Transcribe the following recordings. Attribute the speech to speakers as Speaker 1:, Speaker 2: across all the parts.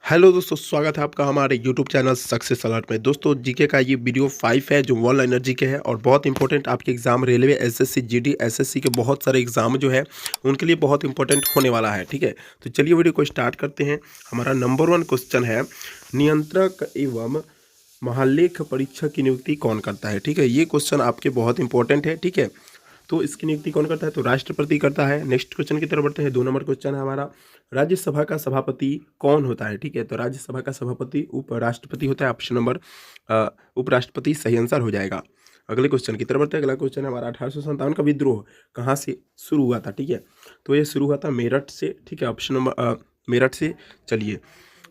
Speaker 1: Hello दोस्तों, स्वागत है आपका हमारे यूट्यूब चैनल सक्सेस अलर्ट में। दोस्तों, जीके का ये वीडियो 5 है जो वन लाइनर जीके है और बहुत इंपॉर्टेंट आपके exam railway SSC GD SSC के बहुत सारे एग्जाम जो है उनके लिए बहुत इंपॉर्टेंट होने वाला है। ठीक है, तो चलिए वीडियो को स्टार्ट करते हैं। हमारा नंबर 1 क्वेश्चन है, नियंत्रक एवं महालेख परीक्षक की नियुक्ति कौन करता है। ठीक है, ये क्वेश्चन आपके बहुत इंपॉर्टेंट है। ठीक है, तो इसकी नियुक्ति कौन करता है, तो राष्ट्रपति करता है। नेक्स्ट क्वेश्चन की तरफ बढ़ते हैं। 2 नंबर क्वेश्चन है हमारा, राज्यसभा का सभापति कौन होता है। ठीक है, तो राज्यसभा का सभापति उपराष्ट्रपति होता है। ऑप्शन नंबर उपराष्ट्रपति सही आंसर हो जाएगा। अगले क्वेश्चन की तरफ बढ़ते हैं। अगला क्वेश्चन है हमारा, 1857 का विद्रोह कहाँ से शुरू हुआ था। ठीक है, तो ये शुरू हुआ था मेरठ से। ठीक है, ऑप्शन नंबर मेरठ से। चलिए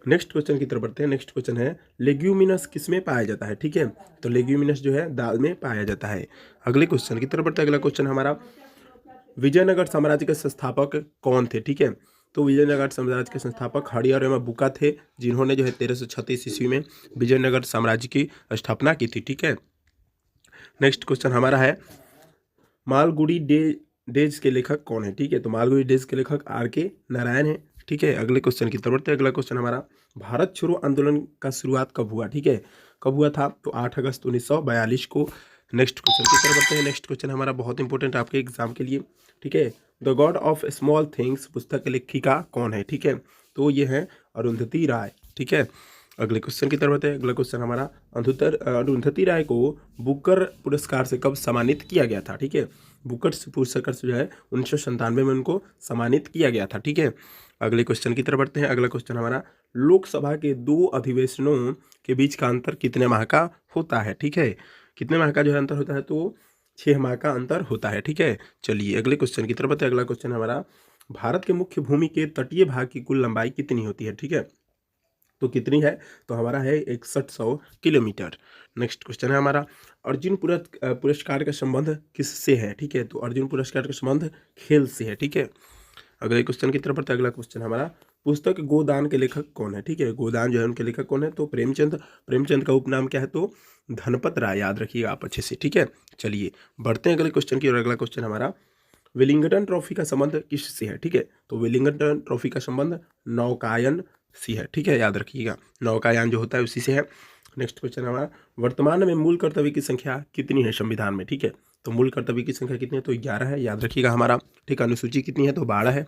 Speaker 1: नेक्स्ट क्वेश्चन की तरफ बढ़ते हैं। नेक्स्ट क्वेश्चन है, लेग्यूमिनस किस में पाया जाता है। ठीक है, तो लेग्यूमिनस जो है दाल में पाया जाता है। अगले क्वेश्चन की तरफ बढ़ते हैं। अगला क्वेश्चन हमारा, विजयनगर साम्राज्य के संस्थापक कौन थे। ठीक है, तो विजयनगर साम्राज्य के संस्थापक हरिहर बुक्का थे, जिन्होंने जो है 1336 ईस्वी में विजयनगर साम्राज्य की स्थापना की थी। ठीक है, नेक्स्ट क्वेश्चन हमारा है, मालगुडी डेज के लेखक कौन है। ठीक है, तो मालगुडी डेज के लेखक R.K. नारायण है। ठीक है, अगले क्वेश्चन की तरफ बढ़ते हैं। अगला क्वेश्चन हमारा, भारत छोड़ो आंदोलन का शुरुआत कब हुआ। ठीक है, कब हुआ था, तो 8 अगस्त 1942 को। नेक्स्ट क्वेश्चन की तरफ बढ़ते हैं। नेक्स्ट क्वेश्चन हमारा बहुत इंपॉर्टेंट आपके एग्जाम के लिए। ठीक है, the God of small things पुस्तक की लेखिका कौन है। ठीक है, तो ये है अरुंधति राय। ठीक है, अगले क्वेश्चन की तरफ बढ़ते हैं। अगला क्वेश्चन हमारा, अरुंधति राय को बुकर पुरस्कार से कब सम्मानित किया गया था। ठीक है, बुकर पुरस्कार से जो है 1997 में उनको सम्मानित किया गया था। ठीक है, अगले क्वेश्चन की तरफ बढ़ते हैं। अगला क्वेश्चन हमारा, लोकसभा के 2 अधिवेशनों के बीच का अंतर कितने माह का होता है। ठीक है, कितने माह का जो है अंतर होता है, तो 6 माह का अंतर होता है। ठीक है, चलिए अगले क्वेश्चन की तरफ बढ़ते हैं। अगला क्वेश्चन हमारा, भारत के मुख्य भूमि के तटीय भाग की कुल लंबाई कितनी होती है। ठीक है, तो कितनी है, तो हमारा है 6100 किलोमीटर। नेक्स्ट क्वेश्चन है हमारा, अर्जुन पुरस्कार का संबंध किससे है। ठीक है, तो अर्जुन पुरस्कार का संबंध खेल से है। ठीक है, अगले क्वेश्चन की तरफ बढ़ते हैं। अगला क्वेश्चन हमारा, पुस्तक गोदान के लेखक कौन है। ठीक है, गोदान जो है उनके लेखक कौन है, तो प्रेमचंद। प्रेमचंद का उपनाम क्या है, तो धनपत राय। याद रखिएगा आप अच्छे से। ठीक है, चलिए बढ़ते हैं अगले क्वेश्चन की ओर। अगला क्वेश्चन हमारा, विलिंगटन ट्रॉफी का संबंध किससे है। ठीक है, तो विलिंगटन ट्रॉफी का संबंध नौकायन सी है। ठीक है, याद रखिएगा, नौकायान जो होता है उसी से है। नेक्स्ट क्वेश्चन हमारा, वर्तमान में मूल कर्तव्य की संख्या कितनी है संविधान में। ठीक है, तो मूल कर्तव्य की संख्या कितनी है, तो 11 है। याद रखिएगा हमारा। ठीक, अनुसूची कितनी है, तो 12 है।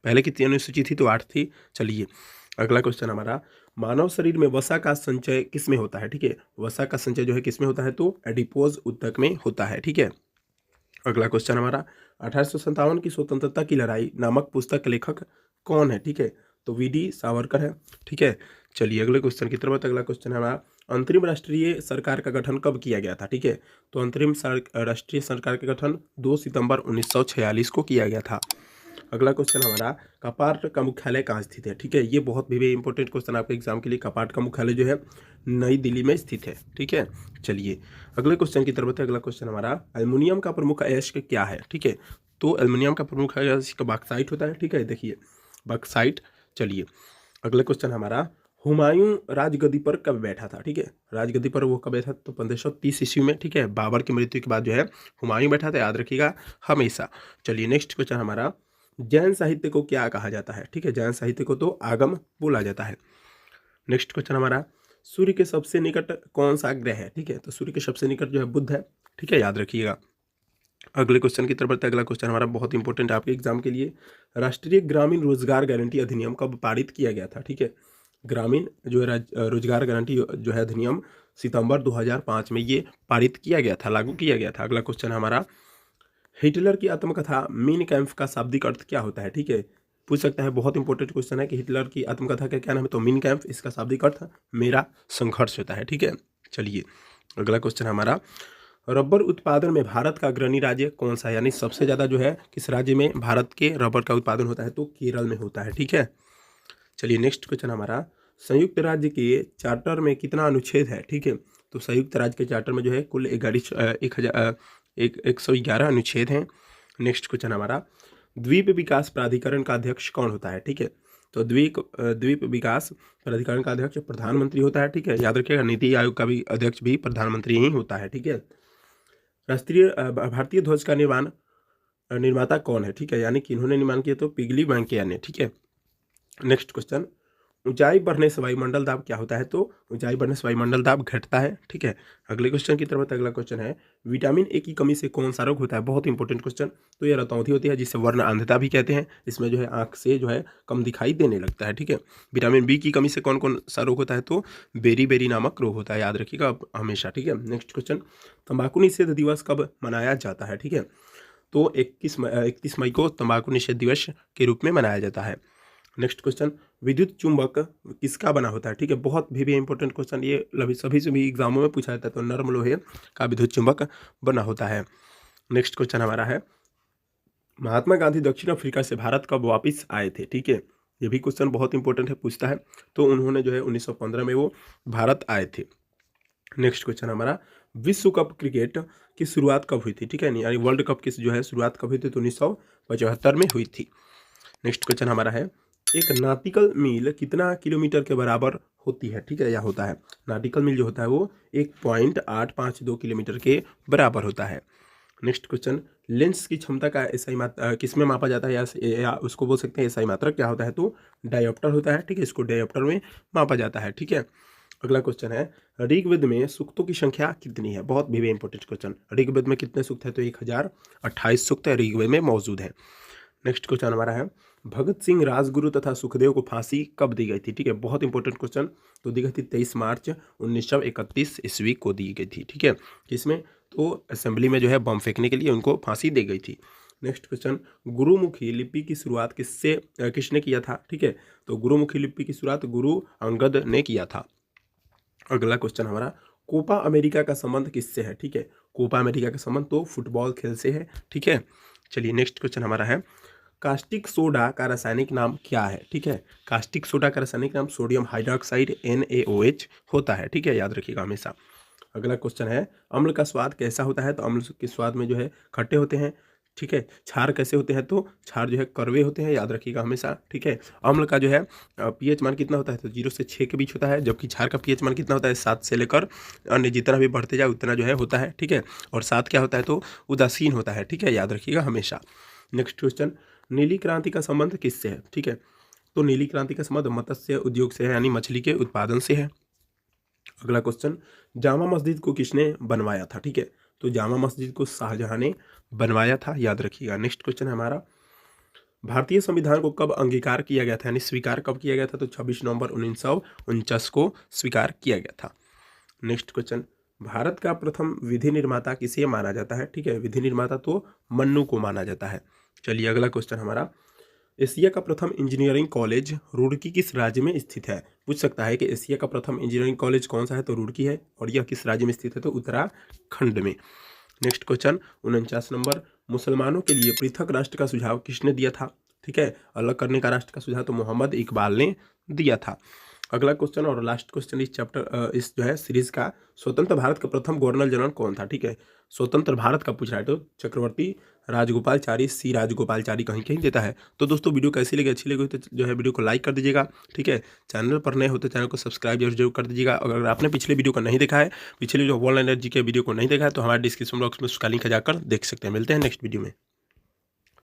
Speaker 1: पहले कितनी अनुसूची थी, तो 8 थी। चलिए अगला क्वेश्चन हमारा, मानव शरीर में वसा का संचय किस में होता है। ठीक है, वसा का संचय जो है किस में होता है, तो एडिपोज ऊतक में होता है। ठीक है, अगला क्वेश्चन हमारा, 1857 की स्वतंत्रता की लड़ाई नामक पुस्तक के लेखक कौन है। ठीक है, तो V.D. सावरकर है। ठीक है, चलिए अगले क्वेश्चन की तरफ। अगला क्वेश्चन है हमारा, अंतरिम राष्ट्रीय सरकार का गठन कब किया गया था। ठीक है, तो अंतरिम राष्ट्रीय सरकार का गठन 2 सितंबर 1946 को किया गया था। अगला क्वेश्चन हमारा, कपाट का मुख्यालय कहाँ स्थित है। ठीक है, ये बहुत भी इंपॉर्टेंट क्वेश्चन आपके एग्जाम के लिए। कपाट का मुख्यालय जो है नई दिल्ली में स्थित है। ठीक है, चलिए अगले क्वेश्चन की तरफ बढ़ते हैं। अगला क्वेश्चन हमारा, एल्युमिनियम का प्रमुख अयस्क क्या है। ठीक है, तो एल्युमिनियम का प्रमुख अयस्क बॉक्साइट होता है। ठीक है, देखिए बॉक्साइट। चलिए अगला क्वेश्चन हमारा, हुमायूं राजगद्दी पर कब बैठा था। ठीक है, राजगद्दी पर वो कब बैठा, तो 1530 ईस्वी में। ठीक है, बाबर की मृत्यु के बाद जो है हुमायूं बैठा था। याद रखिएगा हमेशा। चलिए नेक्स्ट क्वेश्चन हमारा, जैन साहित्य को क्या कहा जाता है। ठीक है, जैन साहित्य को तो आगम बोला जाता है। नेक्स्ट क्वेश्चन हमारा, सूर्य के सबसे निकट कौन सा ग्रह है। ठीक है, तो सूर्य के सबसे निकट जो है बुध है। ठीक है, याद रखिएगा। अगले क्वेश्चन की तरफ बढ़ते हैं। अगला क्वेश्चन हमारा बहुत इंपॉर्टेंट है आपके एग्जाम के लिए, राष्ट्रीय ग्रामीण रोजगार गारंटी अधिनियम कब पारित किया गया था। ठीक है, ग्रामीण जो है रोजगार गारंटी जो है अधिनियम सितंबर 2005 में ये पारित किया गया था, लागू किया गया था। अगला क्वेश्चन हमारा, हिटलर की आत्मकथा मीन कैम्फ का शाब्दिक अर्थ क्या होता है। ठीक है, पूछ सकता है, बहुत इंपॉर्टेंट क्वेश्चन है कि हिटलर की आत्मकथा का क्या नाम है, तो मीन कैम्फ। इसका शाब्दिक अर्थ मेरा संघर्ष होता है। ठीक है, चलिए अगला क्वेश्चन हमारा, रबर उत्पादन में भारत का अग्रणी राज्य कौन सा है, यानी सबसे ज़्यादा जो है किस राज्य में भारत के रबर का उत्पादन होता है, तो केरल में होता है। ठीक है, चलिए नेक्स्ट क्वेश्चन हमारा, संयुक्त राज्य के चार्टर में कितना अनुच्छेद है। ठीक है, तो संयुक्त राज्य के चार्टर में जो है कुल 111 अनुच्छेद हैं। नेक्स्ट क्वेश्चन हमारा, द्वीप विकास प्राधिकरण का अध्यक्ष कौन होता है। ठीक है, तो द्वीप विकास प्राधिकरण का अध्यक्ष प्रधानमंत्री होता है। ठीक है, याद रखिएगा, नीति आयोग का भी अध्यक्ष भी प्रधानमंत्री ही होता है। ठीक है, राष्ट्रीय भारतीय ध्वज का निर्माता कौन है। ठीक है, यानी कि इन्होंने निर्माण किया, तो पिगली वेंकैया ने। ठीक है, नेक्स्ट क्वेश्चन, ऊंचाई बढ़ने से वायुमंडल दाब क्या होता है? तो ऊंचाई बढ़ने से वायुमंडल दाब घटता है। ठीक है, अगले क्वेश्चन की तरफ। अगला क्वेश्चन है, विटामिन ए की कमी से कौन सा रोग होता है? बहुत इंपॉर्टेंट क्वेश्चन। तो ये रतौंधी होती है, जिसे वर्ण अंधता भी कहते हैं। इसमें जो है आंख से जो है कम दिखाई देने लगता है। ठीक है, विटामिन बी की कमी से कौन कौन सा रोग होता है? तो बेरी बेरी नामक रोग होता है, याद रखिएगा आप हमेशा। ठीक है, नेक्स्ट क्वेश्चन, तंबाकू निषेध दिवस कब मनाया जाता है? ठीक है, तो 31 मई को तंबाकू निषेध दिवस के रूप में मनाया जाता है। नेक्स्ट क्वेश्चन, विद्युत चुंबक किसका बना होता है? ठीक है, बहुत भी इंपॉर्टेंट क्वेश्चन, ये सभी एग्जामों में पूछा जाता है। तो नर्म लोहे का विद्युत चुंबक बना होता है। नेक्स्ट क्वेश्चन हमारा है, महात्मा गांधी दक्षिण अफ्रीका से भारत कब वापस आए थे? ठीक है, ये भी क्वेश्चन बहुत इंपॉर्टेंट है, पूछता है। तो उन्होंने जो है 1915 में वो भारत आए थे। नेक्स्ट क्वेश्चन हमारा, विश्व कप क्रिकेट की शुरुआत कब हुई थी? ठीक है, यानी वर्ल्ड कप की जो है शुरुआत कब हुई थी? तो 1975 में हुई थी। नेक्स्ट क्वेश्चन हमारा है, एक नाटिकल मील कितना किलोमीटर के बराबर होती है? ठीक है, या होता है? नाटिकल मील जो होता है वो 1.852 किलोमीटर के बराबर होता है। नेक्स्ट क्वेश्चन, लेंस की क्षमता का एसआई मात्रा किस में मापा जाता है? या उसको बोल सकते हैं एसआई मात्रा क्या होता है? तो डायोप्टर होता है। ठीक है, इसको डायोप्टर में मापा जाता है। ठीक है, अगला क्वेश्चन है, ऋग्वेद में सूक्तों की संख्या कितनी है? बहुत भी इंपॉर्टेंट क्वेश्चन। ऋग्वेद में कितने सूक्त है? तो 1028 सूक्त है ऋग्वेद में मौजूद है। नेक्स्ट क्वेश्चन हमारा है, भगत सिंह, राजगुरु तथा सुखदेव को फांसी कब दी गई थी? ठीक है, बहुत इंपॉर्टेंट क्वेश्चन। तो दी गई थी 23 मार्च 1931 ईस्वी को दी गई थी। ठीक है, किसमें? तो असेंबली में जो है बम फेंकने के लिए उनको फांसी दी गई थी। नेक्स्ट क्वेश्चन, गुरुमुखी लिपि की शुरुआत किसने किया था? ठीक है, तो गुरुमुखी लिपि की शुरुआत गुरु अंगद ने किया था। अगला क्वेश्चन हमारा, कोपा अमेरिका का संबंध किससे है? ठीक है, कोपा अमेरिका का संबंध तो फुटबॉल खेल से है। ठीक है, चलिए नेक्स्ट क्वेश्चन हमारा है, कास्टिक सोडा का रासायनिक नाम क्या है? ठीक है, कास्टिक सोडा का रासायनिक नाम सोडियम हाइड्रोक्साइड NaOH होता है। ठीक है, याद रखिएगा हमेशा। अगला क्वेश्चन है, अम्ल का स्वाद कैसा होता है? तो अम्ल के स्वाद में जो है खट्टे होते हैं। ठीक है, क्षार कैसे होते हैं? तो क्षार जो है कड़वे होते हैं, याद रखिएगा हमेशा। ठीक है, अम्ल का जो है पीएच मान कितना होता है? तो 0 से 6 के बीच होता है, जबकि क्षार का पीएच मान कितना होता है? 7 से लेकर अन्य जितना भी बढ़ते जाए उतना जो है होता है। ठीक है, और 7 क्या होता है? तो उदासीन होता है। ठीक है, याद रखिएगा हमेशा। नेक्स्ट क्वेश्चन, नीली क्रांति का संबंध किससे है? ठीक है, तो नीली क्रांति का संबंध मत्स्य उद्योग से है, यानी मछली के उत्पादन से है। अगला क्वेश्चन, जामा मस्जिद को किसने बनवाया था? ठीक है, तो जामा मस्जिद को शाहजहां ने बनवाया था, याद रखिएगा। नेक्स्ट क्वेश्चन है हमारा, भारतीय संविधान को कब अंगीकार किया गया था, यानी स्वीकार कब किया गया था? तो 26 नवंबर 1949 को स्वीकार किया गया था। नेक्स्ट क्वेश्चन, भारत का प्रथम विधि निर्माता किसे माना जाता है? ठीक है, विधि निर्माता तो मन्नू को माना जाता है। चलिए अगला क्वेश्चन हमारा, एशिया का प्रथम इंजीनियरिंग कॉलेज रुड़की किस राज्य में स्थित है? पूछ सकता है कि एशिया का प्रथम इंजीनियरिंग कॉलेज कौन सा है? तो रुड़की है, और यह किस राज्य में स्थित है? तो उत्तराखंड में। नेक्स्ट क्वेश्चन 49 नंबर, मुसलमानों के लिए पृथक राष्ट्र का सुझाव किसने दिया था? ठीक है, अलग करने का राष्ट्र का सुझाव तो मोहम्मद इकबाल ने दिया था। अगला क्वेश्चन और लास्ट क्वेश्चन इस चैप्टर इस जो है सीरीज का, स्वतंत्र भारत का प्रथम गवर्नर जनरल कौन था? ठीक है, स्वतंत्र भारत का पूछ रहा है, तो चक्रवर्ती राजगोपालचारी, सी राजगोपालचारी कहीं कहीं देता है। तो दोस्तों वीडियो कैसी लगी? अच्छी लगी तो जो है वीडियो को लाइक कर दीजिएगा। ठीक है, चैनल पर नए हो तो चैनल को सब्सक्राइब जरूर कर दीजिएगा। अगर आपने पिछले वीडियो को नहीं देखा है, पिछले जो वर्ल्ड एनर्जी के वीडियो को नहीं देखा है, तो हमारे डिस्क्रिप्शन बॉक्स में उसका लिंक है, जाकर देख सकते हैं। मिलते हैं नेक्स्ट वीडियो में।